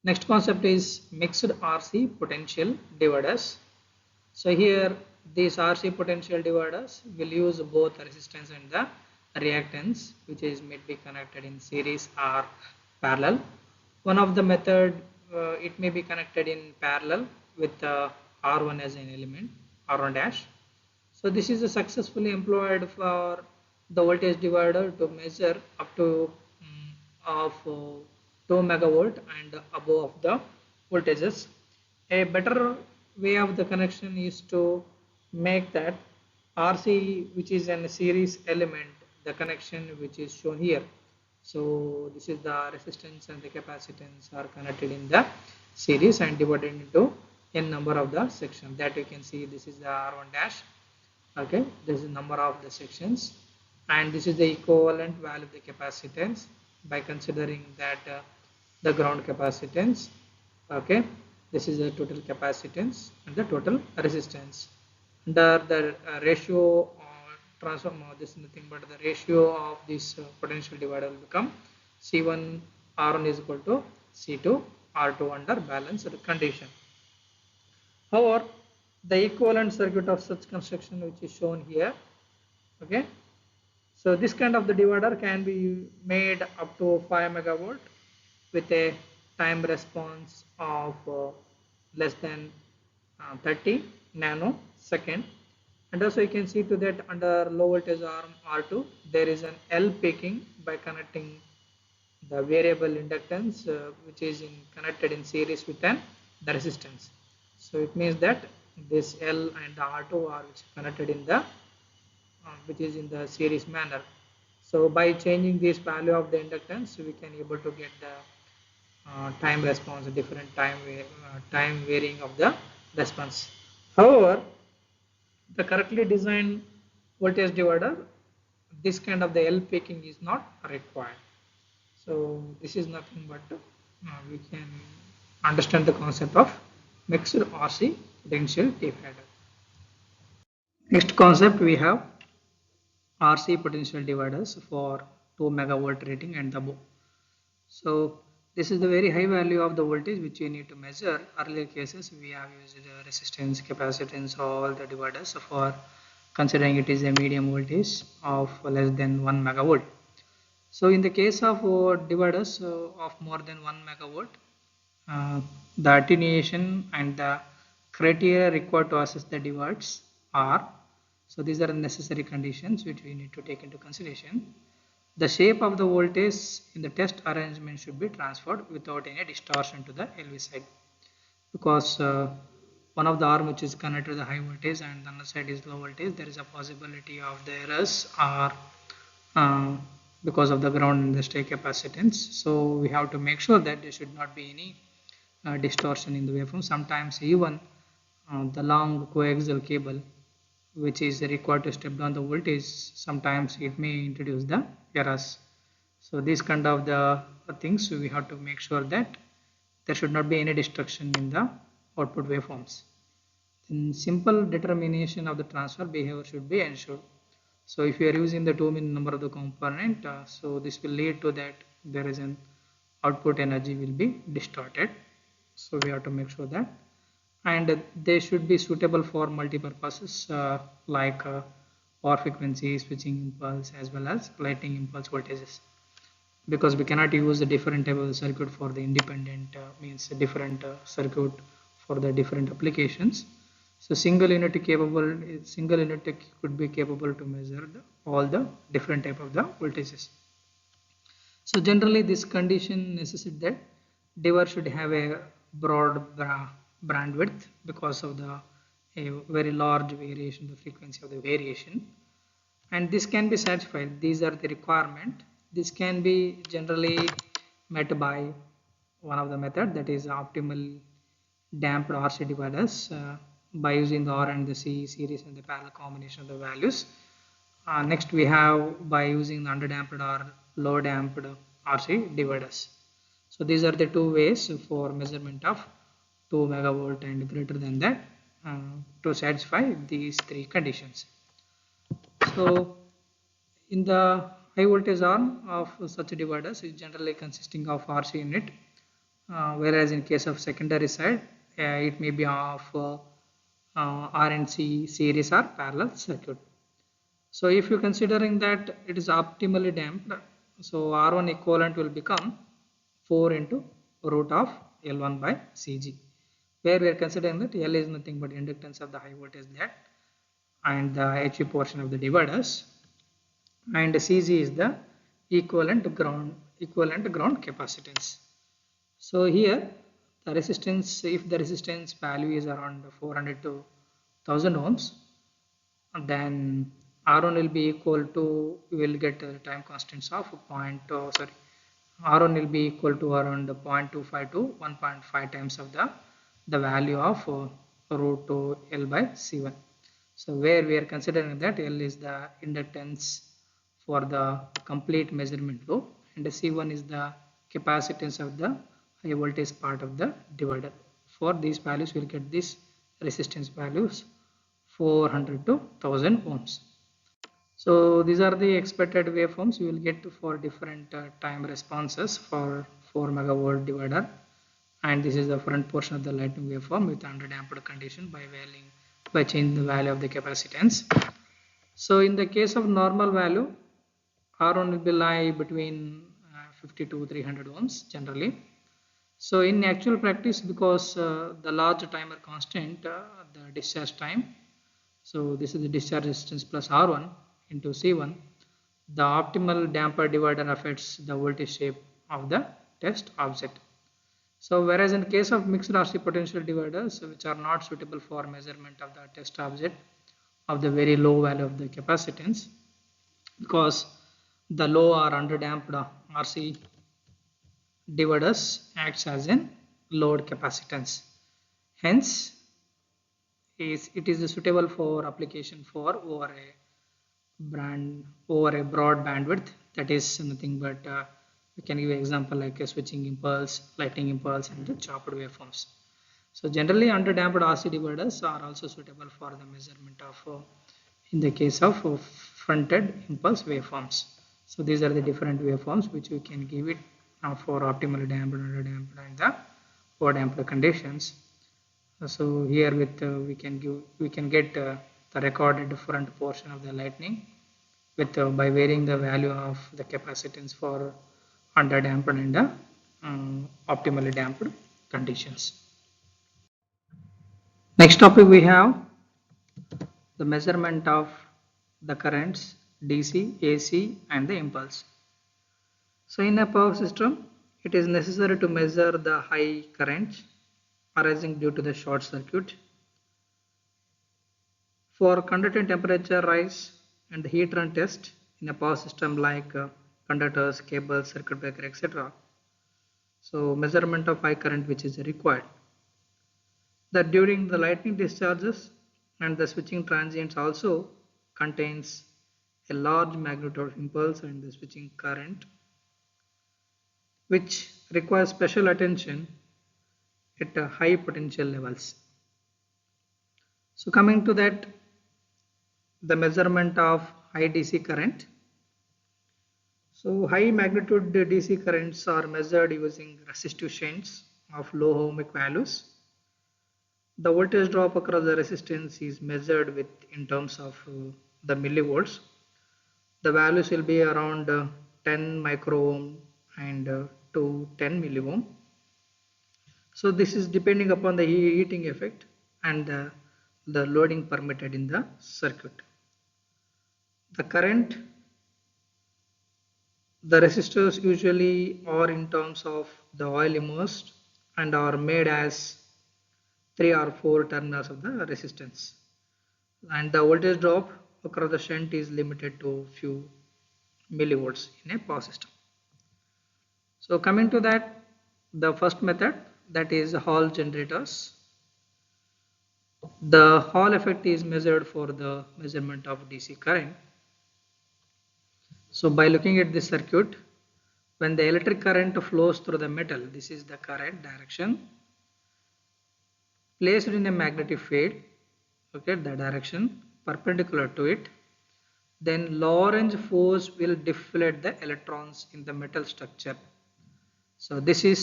Next concept is mixed RC potential dividers. So here these RC potential dividers will use both resistance and the reactance, which is may be connected in series or parallel. One of the method it may be connected in parallel with R1 as an element, R1 dash. So this is successfully employed for the voltage divider to measure up to of 2 megavolt and above of the voltages. A better way of the connection is to make that RC, which is a series element, the connection which is shown here. So this is the resistance and the capacitance are connected in the series and divided into n number of the section. That you can see this is the R1 dash. Okay, this is number of the sections, and this is the equivalent value of the capacitance by considering that the ground capacitance. Okay, this is the total capacitance and the total resistance. Under the ratio transform, this is nothing but the ratio of this potential divider will become C1 R1 is equal to C2 R2 under balanced condition. However, the equivalent circuit of such construction which is shown here. Okay, so this kind of the divider can be made up to 5 megavolt with a time response of less than 30 nanosecond, and also you can see to that under low voltage arm R2 there is an L peaking by connecting the variable inductance which is connected in series with the resistance. So it means that this L and the R2 are which connected in the which is in the series manner. So by changing this value of the inductance, we can able to get the time response, different time varying of the response. However, the correctly designed voltage divider, this kind of the L peaking is not required. So this is nothing but we can understand the concept of mixed RC potential divider. Next concept we have RC potential dividers for 2 megavolt rating and above. So this is the very high value of the voltage which we need to measure. Earlier cases we have used resistance, capacitance, all the dividers for considering it is a medium voltage of less than 1 megavolt. So in the case of dividers of more than 1 megavolt, the attenuation and the criteria required to assess the divides are, so these are the necessary conditions which we need to take into consideration. The shape of the voltage in the test arrangement should be transferred without any distortion to the LV side, because one of the arm which is connected to the high voltage and the other side is low voltage, there is a possibility of the errors or because of the ground and the stay capacitance. So we have to make sure that there should not be any distortion in the waveform. Sometimes even the long coaxial cable which is required to step down the voltage, sometimes it may introduce the errors. So these kind of the things we have to make sure that there should not be any destruction in the output waveforms. Then simple determination of the transfer behavior should be ensured. So if you are using the 2 min number of the component, so this will lead to that there is an output energy will be distorted. So we have to make sure that, and they should be suitable for multi-purposes like power frequency, switching impulse, as well as lighting impulse voltages, because we cannot use a different type of circuit for the independent means a different circuit for the different applications. So single unit could be capable to measure all the different type of the voltages. So generally this condition necessitates that diver should have a broad bandwidth because of the a very large variation, the frequency of the variation, and this can be satisfied. These are the requirement. This can be generally met by one of the method, that is optimal damped RC dividers by using the R and the C series and the parallel combination of the values. Next we have by using the underdamped or low damped RC dividers. So these are the two ways for measurement of 2 megavolt and greater than that to satisfy these three conditions. So in the high voltage arm of such dividers is generally consisting of RC unit whereas in case of secondary side, it may be of RNC series or parallel circuit. So if you considering that it is optimally damped, so R1 equivalent will become 4 into root of L1 by Cg, where we are considering that L is nothing but inductance of the high voltage that and the HV portion of the dividers, and Cg is the equivalent ground capacitance. So here the resistance, if the resistance value is around 400 to 1000 ohms, then R1 will be equal to, we will get time constants of R1 will be equal to around 0.25 to 1.5 times of the value of root 2 L by C1. So where we are considering that L is the inductance for the complete measurement loop and C1 is the capacitance of the high voltage part of the divider. For these values we will get these resistance values 400 to 1000 ohms. So these are the expected waveforms you will get for different time responses for 4 megavolt divider, and this is the front portion of the lightning waveform with under damped condition by changing the value of the capacitance. So in the case of normal value, R1 will be lie between 50 to 300 ohms generally. So in actual practice, because the large timer constant, the discharge time, so this is the discharge resistance plus R1 into C1, the optimal damper divider affects the voltage shape of the test object. So whereas in case of mixed RC potential dividers, which are not suitable for measurement of the test object of the very low value of the capacitance, because the low or underdamped RC dividers acts as a load capacitance. Hence, it is suitable for application for over a broad bandwidth, that is nothing but we can give an example like a switching impulse, lightning impulse, and the chopped waveforms. So generally underdamped RC dividers are also suitable for the measurement of in the case of fronted impulse waveforms. So these are the different waveforms which we can give it for optimally damped, underdamped, and the overdamped conditions. So here with we can get the recorded front portion of the lightning with by varying the value of the capacitance for underdamped and optimally damped conditions. Next topic we have the measurement of the currents DC, AC, and the impulse. So in a power system, it is necessary to measure the high current arising due to the short circuit. For conducting temperature rise and heat run test in a power system like conductors, cables, circuit breaker, etc. So measurement of high current which is required. That during the lightning discharges and the switching transients also contains a large magnitude of impulse and the switching current, which requires special attention at high potential levels. So coming to that, the measurement of high DC current. So high magnitude DC currents are measured using resistive shunts of low ohmic values. The voltage drop across the resistance is measured with in terms of the millivolts. The values will be around 10 micro ohm and to 10 milliohm. So this is depending upon the heating effect and the loading permitted in the circuit. The current, the resistors usually are in terms of the oil immersed and are made as 3 or 4 terminals of the resistance, and the voltage drop across the shunt is limited to few millivolts in a power system. So coming to that, the first method, that is Hall generators. The Hall effect is measured for the measurement of DC current. So by looking at this circuit, when the electric current flows through the metal, this is the current direction, placed in a magnetic field, okay, the direction perpendicular to it, then Lorentz force will deflate the electrons in the metal structure. So this is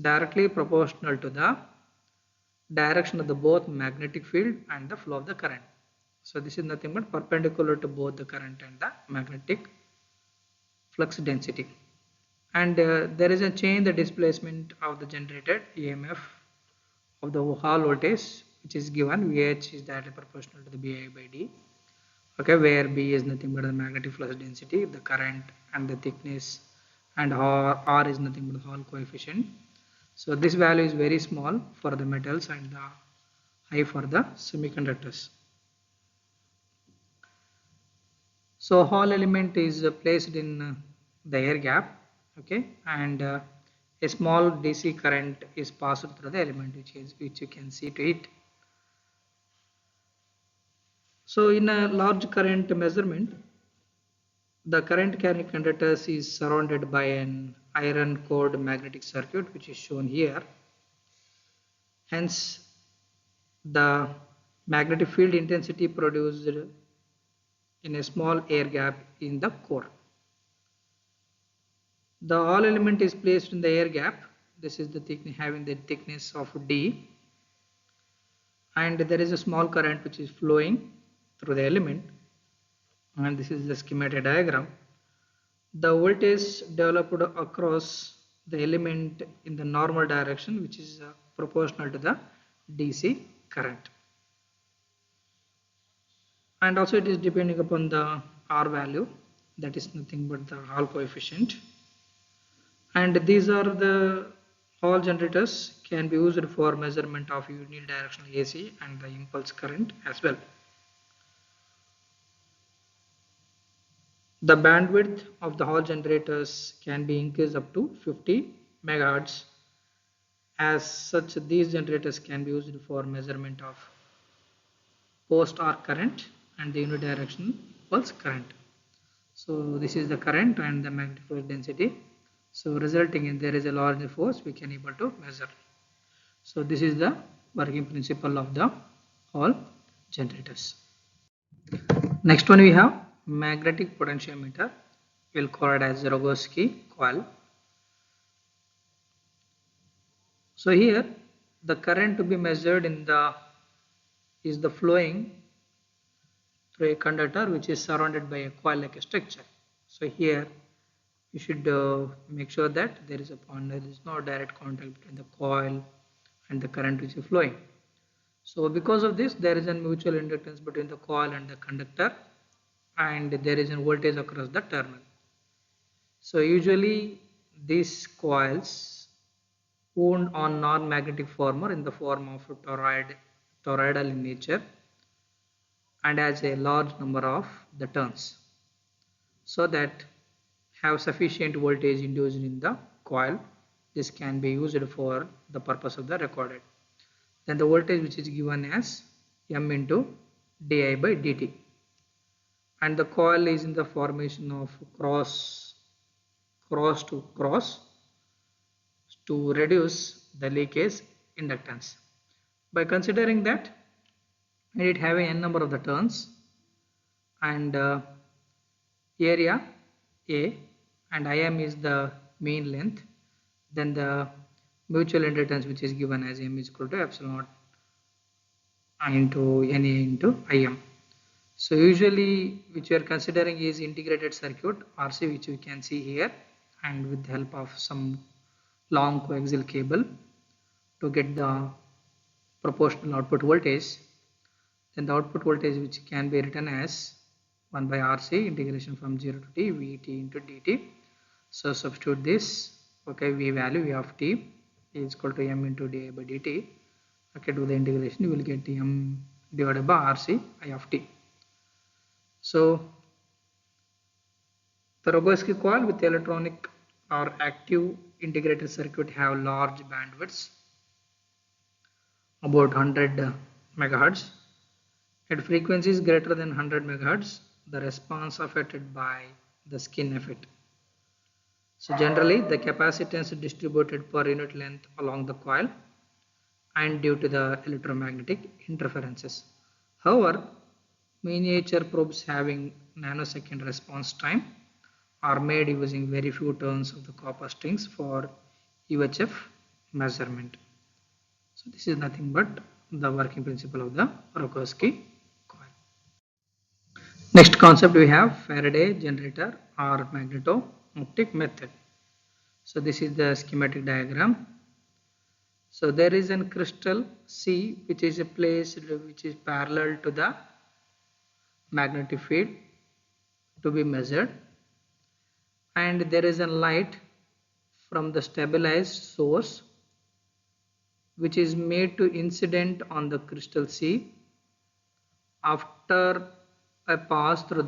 directly proportional to the direction of the both magnetic field and the flow of the current. So this is nothing but perpendicular to both the current and the magnetic flux density. And there is a change the displacement of the generated EMF of the Hall voltage, which is given VH is directly proportional to the BI by D. Okay, where B is nothing but the magnetic flux density, the current and the thickness, and R is nothing but the Hall coefficient. So this value is very small for the metals and the high for the semiconductors. So Hall element is placed in the air gap, okay, and a small DC current is passed through the element, which you can see to it. So in a large current measurement, the current carrying conductors is surrounded by an iron core magnetic circuit, which is shown here. Hence, the magnetic field intensity produced in a small air gap in the core. The Hall element is placed in the air gap. This is the thickness, having the thickness of D, and there is a small current which is flowing through the element, and this is the schematic diagram. The voltage developed across the element in the normal direction, which is proportional to the DC current, and also it is depending upon the R value, that is nothing but the Hall coefficient. And these are the Hall generators can be used for measurement of unidirectional AC and the impulse current as well. The bandwidth of the Hall generators can be increased up to 50 megahertz. As such, these generators can be used for measurement of post arc current and the unidirectional pulse current. So this is the current and the magnetic field density. So resulting in there is a larger force we can able to measure. So this is the working principle of the Hall generators. Next one we have magnetic potentiometer. We'll call it as Rogowski coil. So here the current to be measured in the is the flowing through a conductor which is surrounded by a coil like a structure. So here you should make sure that there is no direct contact between the coil and the current which is flowing. So because of this, there is a mutual inductance between the coil and the conductor, and there is a voltage across the terminal. So usually these coils wound on non-magnetic former in the form of toroidal in nature and has a large number of the turns, so that have sufficient voltage induced in the coil. This can be used for the purpose of the recorded. Then the voltage which is given as M into di by dt, and the coil is in the formation of cross to cross to reduce the leakage inductance. By considering that it having n number of the turns and area A and Im is the mean length, then the mutual inductance which is given as M is equal to epsilon naught into Na into Im. So usually which we are considering is integrated circuit RC, which we can see here, and with the help of some long coaxial cable to get the proportional output voltage. Then the output voltage which can be written as 1 by RC integration from 0 to t Vt into dt. So substitute this, okay, V value V of t is equal to M into di by dt. Okay, do the integration, you will get M divided by RC I of t. So the Rogowski coil with electronic or active integrated circuit have large bandwidths, about 100 megahertz. At frequencies greater than 100 megahertz, the response affected by the skin effect. So generally the capacitance is distributed per unit length along the coil and due to the electromagnetic interferences. However, miniature probes having nanosecond response time are made using very few turns of the copper strings for UHF measurement. So this is nothing but the working principle of the Rogowski coil. Next concept we have Faraday generator or magneto-optic method. So this is the schematic diagram. So there is a crystal C which is placed which is parallel to the magnetic field to be measured, and there is a light from the stabilized source which is made to incident on the crystal C after a pass through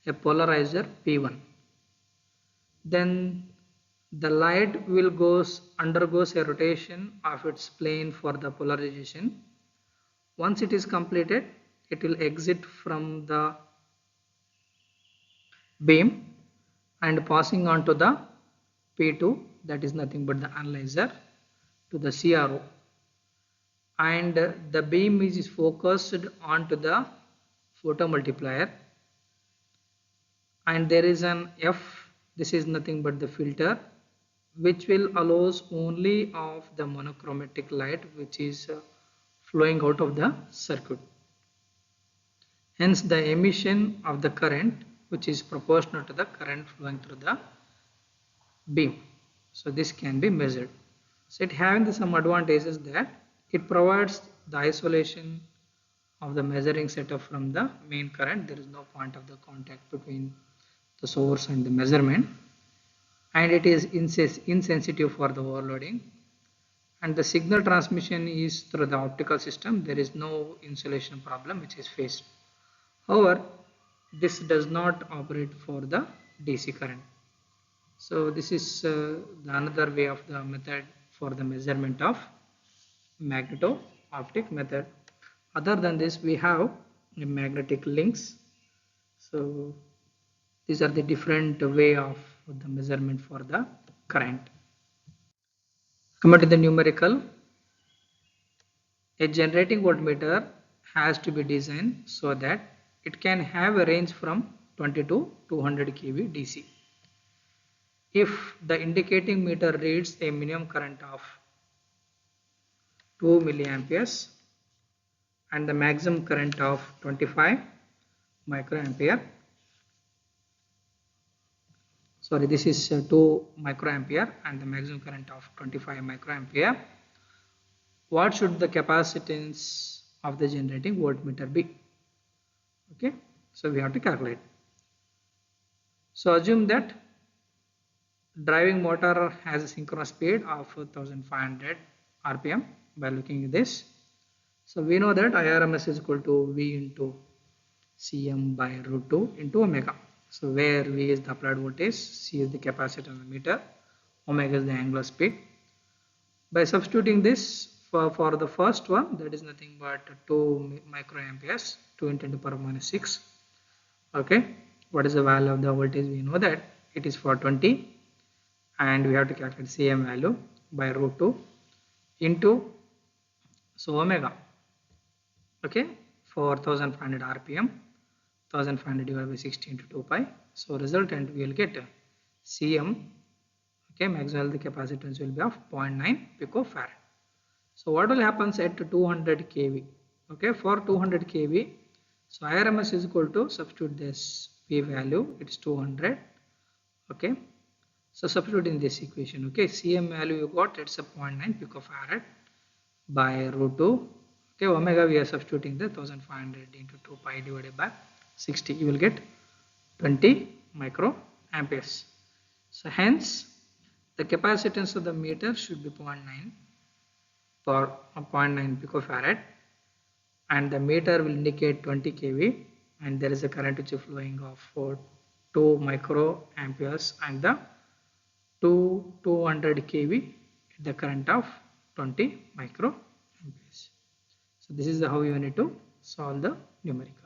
a polarizer P1. Then the light will undergoes a rotation of its plane for the polarization. Once it is completed, it will exit from the beam and passing on to the P2, that is nothing but the analyzer, to the CRO, and the beam is focused onto the photomultiplier, and there is an F, this is nothing but the filter, which will allows only of the monochromatic light which is flowing out of the circuit. Hence the emission of the current which is proportional to the current flowing through the beam. So this can be measured. So it having some advantages that it provides the isolation of the measuring setup from the main current. There is no point of the contact between the source and the measurement, and it is insensitive for the overloading, and the signal transmission is through the optical system. There is no insulation problem which is faced. However, this does not operate for the DC current. So this is another way of the method for the measurement of magneto-optic method. Other than this, we have magnetic links. So these are the different way of the measurement for the current. Coming to the numerical, a generating voltmeter has to be designed so that it can have a range from 20 to 200 kV DC. If the indicating meter reads a minimum current of 2 milliamperes and the maximum current of 25 microampere, sorry, this is 2 microampere and the maximum current of 25 microampere, what should the capacitance of the generating voltmeter be? Okay, so we have to calculate. So assume that driving motor has a synchronous speed of 1500 rpm. By looking at this, so we know that IRMS is equal to V into Cm by root 2 into omega. So where V is the applied voltage, C is the capacitance on the meter, omega is the angular speed. By substituting this for the first one, that is nothing but 2 microamperes, 2 into 10 to the power minus 6. Okay, what is the value of the voltage? We know that it is for 20, and we have to calculate Cm value by root 2 into, so omega, okay, for 1500 rpm, 1500 divided by 60 into 2 pi. So resultant we will get Cm, okay, maximum the capacitance will be of 0.9 picofarad. So what will happen at 200 kV? Okay, for 200 kV, so IRMS is equal to, substitute this P value, it's 200. Okay, so substitute in this equation. Okay, Cm value you got, it's a 0.9 picofarad by root 2. Okay, omega we are substituting the 1500 into 2 pi divided by 60. You will get 20 microamperes. So hence the capacitance of the meter should be 0.9 for 0.9 picofarad, and the meter will indicate 20 kV, and there is a current which is flowing of 2 microamperes, and the 200 kV the current of 20 microamperes. So this is how you need to solve the numerical.